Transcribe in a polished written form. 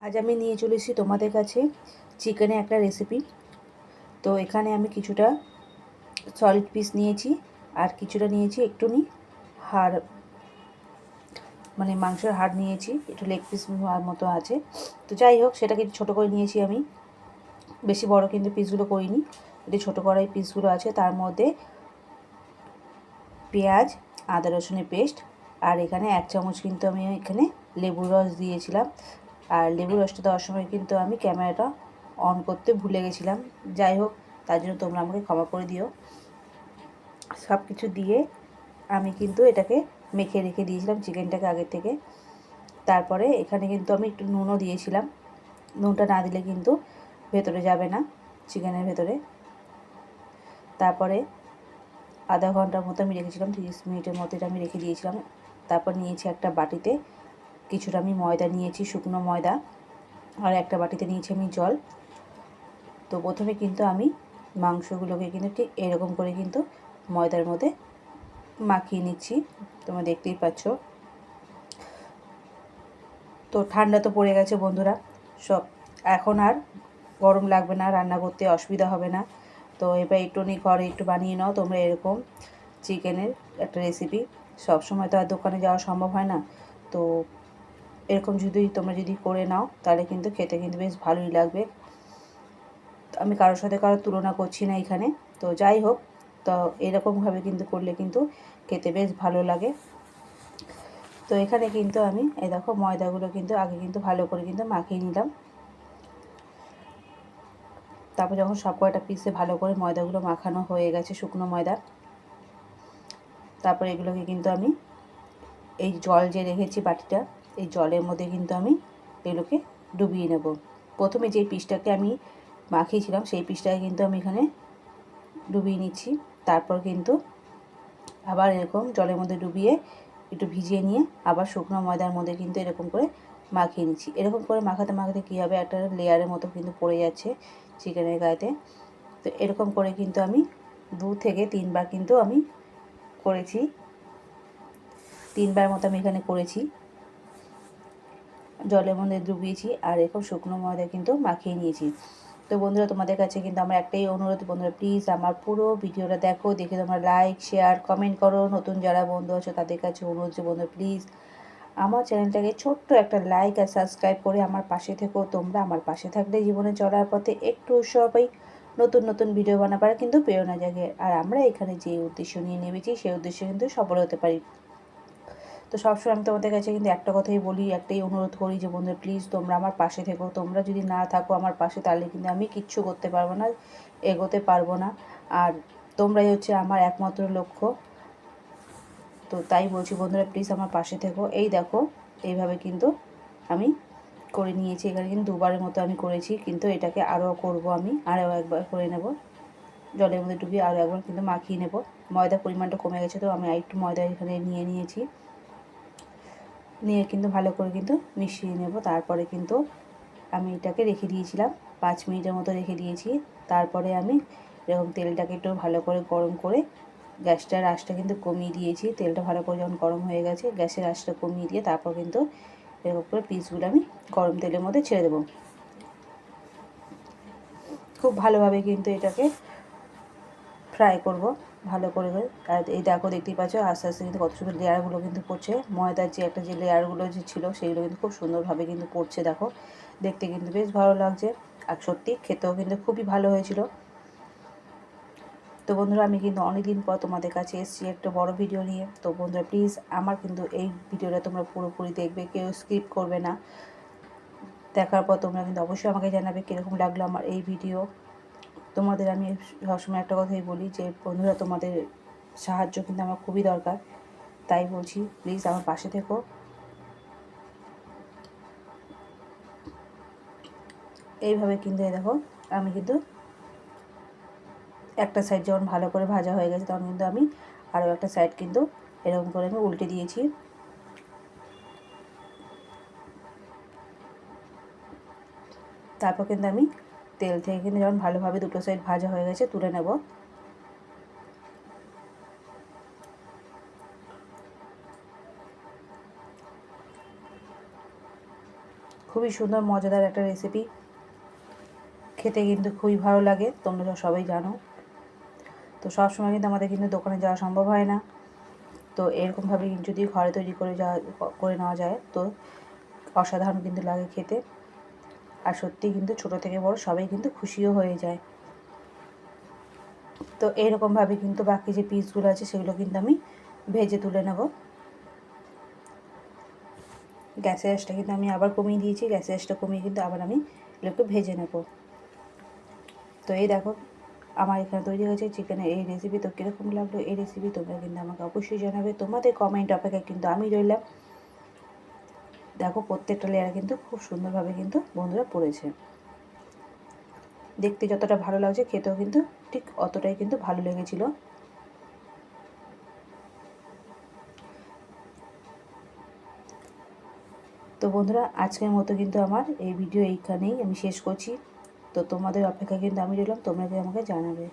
আজ আমি নিয়ে চলে এসেছি তোমাদের কাছে চিকেনের একটা রেসিপি। তো এখানে আমি কিছুটা সলিড পিস নিয়েছি আর কিছুটা নিয়েছি একটুনি হাড়, মানে মাংসের হাড় নিয়েছি, একটু লেগ পিস মতো আছে। তো যাই হোক, সেটাকে ছোটো করে নিয়েছি আমি, বেশি বড় কিন্তু পিসগুলো করিনি, একটু ছোটো করাই পিসগুলো আছে। তার মধ্যে পেঁয়াজ, আদা রসুনের পেস্ট, আর এখানে 1 চামচ কিন্তু আমি এখানে লেবুর রস দিয়েছিলাম। আর লেবুর রসটা দেওয়ার সময় কিন্তু আমি ক্যামেরাটা অন করতে ভুলে গেছিলাম। যাই হোক, তার জন্য তোমরা আমাকে ক্ষমা করে দিও। সব কিছু দিয়ে আমি কিন্তু এটাকে মেখে রেখে দিয়েছিলাম চিকেনটাকে আগের থেকে। তারপরে এখানে কিন্তু আমি একটু নুনও দিয়েছিলাম। নুনটা না দিলে কিন্তু ভেতরে যাবে না, চিকেনের ভেতরে। তারপরে আধা ঘন্টার মতো আমি রেখেছিলাম, 30 মিনিটের মতো এটা আমি রেখে দিয়েছিলাম। তারপর নিয়েছি একটা বাটিতে কিছুটা আমি ময়দা নিয়েছি, শুকনো ময়দা, আর একটা বাটিতে নিয়েছি আমি জল। তো প্রথমে কিন্তু আমি মাংসগুলোকে কিন্তু ঠিক এরকম করে কিন্তু ময়দার মধ্যে মাখিয়ে নিচ্ছি, তোমরা দেখতেই পাচ্ছ। তো ঠান্ডা তো পড়ে গেছে বন্ধুরা, সব এখন আর গরম লাগবে না, রান্না করতে অসুবিধা হবে না। তো এবার একটুখানি ঘরে একটু বানিয়ে নাও তোমরা এরকম চিকেনের একটা রেসিপি। সব সময় তো আর দোকানে যাওয়া সম্ভব হয় না। তো এরকম তোমরা যদি করে নাও তাহলে কিন্তু খেতে কিন্তু বেশ ভালোই লাগবে। আমি কারোর সাথে কারোর তুলনা করছি না এখানে। তো যাই হোক, তো এরকমভাবে কিন্তু করলে কিন্তু খেতে বেশ ভালো লাগে। তো এখানে কিন্তু আমি এই দেখো ময়দাগুলো কিন্তু আগে কিন্তু ভালো করে কিন্তু মাখিয়ে নিলাম। তারপর যখন সব কয়টা পিসে ভালো করে ময়দাগুলো মাখানো হয়ে গেছে, শুকনো ময়দা, তারপর এগুলোকে কিন্তু আমি এই জল যে রেখেছি বাটিটা, এই জলের মধ্যে কিন্তু আমি এগুলোকে ডুবিয়ে নেব। প্রথমে যে পিসটাকে আমি মাখিয়েছিলাম সেই পিসটাকে কিন্তু আমি এখানে ডুবিয়ে নিচ্ছি। তারপর কিন্তু আবার এরকম জলের মধ্যে ডুবিয়ে একটু ভিজিয়ে নিয়ে আবার শুকনো ময়দার মধ্যে কিন্তু এরকম করে মাখিয়ে নিচ্ছি। এরকম করে মাখাতে মাখাতে কী হবে, একটা লেয়ারের মতো কিন্তু পড়ে যাচ্ছে চিকেনের গায়েতে। তো এরকম করে কিন্তু আমি 2 থেকে 3 বার কিন্তু আমি করেছি, 3 বার মতো আমি এখানে করেছি। জলের মধ্যে ডুবিয়েছি আর এরকম শুকনো ময়দা কিন্তু মাখিয়ে নিয়েছি। তো বন্ধুরা, তোমাদের কাছে কিন্তু আমার একটাই অনুরোধ, বন্ধুরা প্লিজ আমার পুরো ভিডিওটা দেখো, দেখে তোমরা লাইক শেয়ার কমেন্ট করো। নতুন যারা বন্ধু আছো তাদের কাছে অনুরোধ যে বন্ধুরা প্লিজ আমার চ্যানেলটাকে ছোট্ট একটা লাইক আর সাবস্ক্রাইব করে আমার পাশে থেকো। তোমরা আমার পাশে থাকলে জীবনে চলার পথে একটু সবাই নতুন নতুন ভিডিও বানাবার কিন্তু প্রেরণা জাগে। আর আমরা এখানে যে উদ্দেশ্য নিয়ে নেমেছি সেই উদ্দেশ্যে কিন্তু সফল হতে পারি। তো সবসময় আমি তোমাদের কাছে কিন্তু একটা কথাই বলি, একটাই অনুরোধ করি যে বন্ধুরা প্লিজ তোমরা আমার পাশে থেকো। তোমরা যদি না থাকো আমার পাশে তাহলে কিন্তু আমি কিচ্ছু করতে পারবো না, এগোতে পারবো না। আর তোমরাই হচ্ছে আমার একমাত্র লক্ষ্য। তো তাই বলছি বন্ধুরা প্লিজ আমার পাশে থেকো। এই দেখো এইভাবে কিন্তু আমি করে নিয়েছি। এখানে কিন্তু 2 বারের মতো আমি করেছি, কিন্তু এটাকে আরও করব, আমি আরও একবার করে নেব। জলের মধ্যে ডুবিয়ে আরও একবার কিন্তু মাখিয়ে নেব। ময়দার পরিমাণটা কমে গেছে, তো আমি আরেকটু ময়দা এখানে নিয়েছি। নিয়ে কিন্তু ভালো করে কিন্তু মিশিয়ে নেব। তারপরে কিন্তু আমি এটাকে রেখে দিয়েছিলাম 5 মিনিটের মতো রেখে দিয়েছি। তারপরে আমি এরকম তেলটাকে একটু ভালো করে গরম করে গ্যাসটার আঁচটা কিন্তু কমিয়ে দিয়েছি। তেলটা ভালো করে যখন গরম হয়ে গেছে গ্যাসের আঁচটা কমিয়ে দিয়ে তারপর কিন্তু এরকম করে পিসগুলো আমি গরম তেলের মধ্যে ছেড়ে দেবো। খুব ভালোভাবে কিন্তু এটাকে ফ্রাই করব ভালো করে। আর এই দেখো দেখতেই পাচ্ছ আস্তে আস্তে কিন্তু কত সুন্দর লেয়ারগুলো কিন্তু পড়ছে। ময়দার যে একটা যে লেয়ারগুলো যে ছিল সেগুলো কিন্তু খুব সুন্দরভাবে কিন্তু পড়ছে। দেখো দেখতে কিন্তু বেশ ভালো লাগছে, আর সত্যি খেতেও কিন্তু খুবই ভালো হয়েছিল। তো বন্ধুরা আমি কিন্তু অনেকদিন পর তোমাদের কাছে এসেছি একটা বড় ভিডিও নিয়ে। তো বন্ধুরা প্লিজ আমার কিন্তু এই ভিডিওটা তোমরা পুরোপুরি দেখবে, কেউ স্কিপ করবে না। দেখার পর তোমরা কিন্তু অবশ্যই আমাকে জানাবে কীরকম লাগলো আমার এই ভিডিও। তোমাদের আমি সবসময় একটা কথাই বলি যে বন্ধুরা তোমাদের সাহায্য কিন্তু আমার খুবই দরকার। তাই বলছি প্লিজ আমার পাশে থেকো। এইভাবে কিন্তু দেখো আমি কিন্তু একটা সাইড যখন ভালো করে ভাজা হয়ে গেছে তখন কিন্তু আমি আরও একটা সাইড কিন্তু এরকম করে আমি উল্টে দিয়েছি। তারপর কিন্তু আমি তেল থেকে কিন্তু যখন ভালোভাবে দুটো সাইড ভাজা হয়ে গেছে তুলে নেব। খুব খুবই সুন্দর মজাদার একটা রেসিপি, খেতে কিন্তু খুবই ভালো লাগে, তোমরা সবাই জানো। তো সবসময় কিন্তু আমাদের কিন্তু দোকানে যাওয়া সম্ভব হয় না, তো এরকমভাবে যদি ঘরে তৈরি করে নেওয়া যায় তো অসাধারণ কিন্তু লাগে খেতে। আর সত্যিই কিন্তু ছোটো থেকে বড় সবাই কিন্তু খুশিও হয়ে যায়। তো এইরকমভাবে কিন্তু বাকি যে পিসগুলো আছে সেগুলো কিন্তু আমি ভেজে তুলে নেব। গ্যাসের আঁচটা কিন্তু আমি আবার কমিয়ে দিয়েছি, গ্যাসের আঁচটা কমিয়ে কিন্তু আবার আমি এগুলোকে ভেজে নেব। তো এই দেখো আমার এখানে তৈরি হয়েছে চিকেনের এই রেসিপি। তো কীরকম লাগলো এই রেসিপি তোমরা কিন্তু আমাকে অবশ্যই জানাবে, তোমাদের কমেন্ট অপেক্ষায় কিন্তু আমি রইলাম। দেখো প্রত্যেকটা লেয়ার কিন্তু খুব সুন্দরভাবে কিন্তু বন্ধুরা পড়েছে, দেখতে যতটা ভালো লাগছে খেতেও কিন্তু ঠিক অতটাই কিন্তু ভালো লেগেছিল। তো বন্ধুরা আজকের মতো কিন্তু আমার এই ভিডিও এইখানেই আমি শেষ করছি। তো তোমাদের অপেক্ষা কিন্তু আমি রইলাম, তোমরা আমাকে জানাবে।